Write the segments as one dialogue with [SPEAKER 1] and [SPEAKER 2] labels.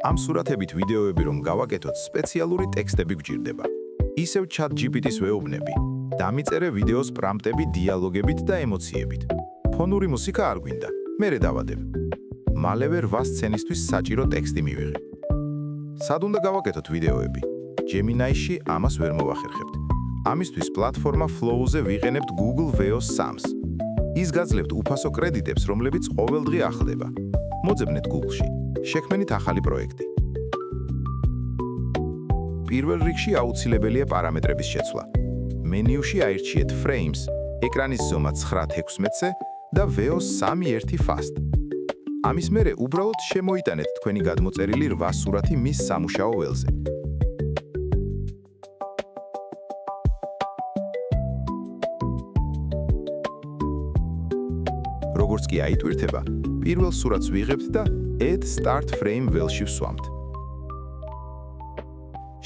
[SPEAKER 1] Am სურათებით ვიდეოები რომ გავაკეთოთ, სპეციალური ტექსტები გვჭირდება. ისევ ChatGPT-ს ვეუბნები. დამიწერე ვიდეოს პრამპტები დიალოგებით და ემოციებით. ფონური მუსიკა არ გვინდა, მერე დავადებ. მალევე 8 სცენისთვის საჭირო ტექსტი მივიღე. სად უნდა გავაკეთოთ ვიდეოები? Gemini-ში ამას ვერ მოვახერხებთ. ამისთვის პლატფორმა Flow-ზე ვიყენებთ Google Veo 3-ს. ის გაძლევთ უფასო კრედიტებს, რომლებიც ყოველდღე ახლდება. მოძებნეთ Google-ში. შექმნით ახალი პროექტი. პირველ რიგში აუცილებელია პარამეტრების შეცვლა. მენიუში აირჩიეთ Frames, ეკრანის ზომა 9:16-ზე და Veo 3.1 Fast. ამის მერე უბრალოდ შემოიტანეთ თქვენი გადმოწერილი 8 სურათი მის სამუშაო ველზე. როგორც კი აიტვირთება, პირველ სურათს ვიღებთ და Add Start Frame ველში ვსვამთ.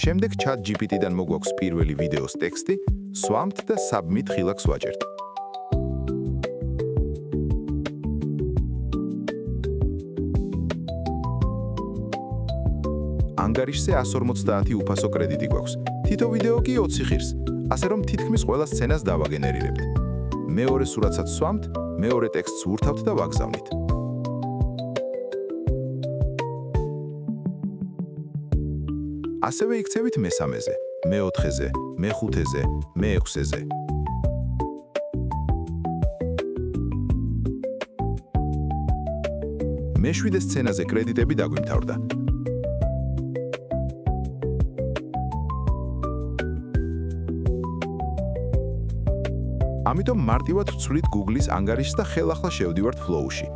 [SPEAKER 1] შემდეგ ChatGPT-დან მოგვაქვს პირველი ვიდეოს ტექსტი, სვამთ და Submit ხილაკს ვაჭერთ. ანგარიშზე 150 უფასო კრედიტი გვაქვს. თითო ვიდეო კი 20 ღირს, ასე რომ თითქმის ყველა სცენას დავაგენერირებთ. მეორე სურათსაც სვამთ, მეორე ტექსტს ვურთავთ და ვაგზავნით. ასევე იქცევით მესამეზე, მეოთხეზე, მეხუთეზე, მეექვსეზე. მეშვიდე სცენაზე კრედიტები დაგვიმთავრდა. ამიტომ მარტივად ვცვლით Google-ის ანგარიშს და ხელახლა შევდივართ Flow-ში.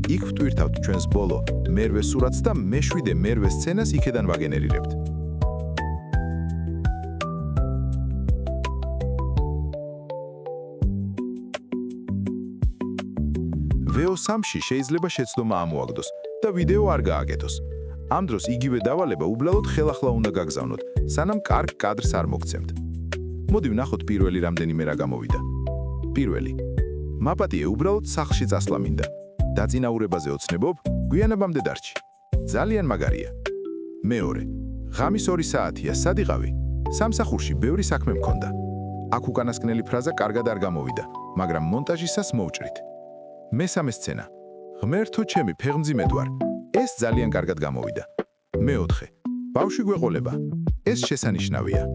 [SPEAKER 1] იქ ვტვირთავთ ჩვენს ბოლო მერვე სურათს და მეშვიდე მერვე სცენას იქედან ვაგენერირებთ. Veo 3-ში შეიძლება შეცდომა ამოაგდოს და ვიდეო არ გააკეთოს. ამ დროს იგივე დავალება უბრალოდ ხელახლა უნდა გაგზავნოთ, სანამ კარგ კადრს არ მოგცემთ. მოდი ვნახოთ პირველი რამდენიმე რა გამოვიდა. პირველი. მაპატიე უბრალოდ სახლში წასვლა მინდა. დაწინაურებაზე ოცნებობ, გვიანაბამდე დარჩი. ძალიან მაგარია. მეორე. ღამის 2 საათია, სად იყავი? სამსახურში ბევრი საქმე მქონდა. აქ უკანასკნელი ფრაზა კარგად არ გამოვიდა, მაგრამ მონტაჟისას მოვჭრით. მესამე სცენა. ღმერთო ჩემი, ფეხმძიმედ ვარ. ეს ძალიან კარგად გამოვიდა. მეოთხე. ბავშვი გვეყოლება. ეს შესანიშნავია.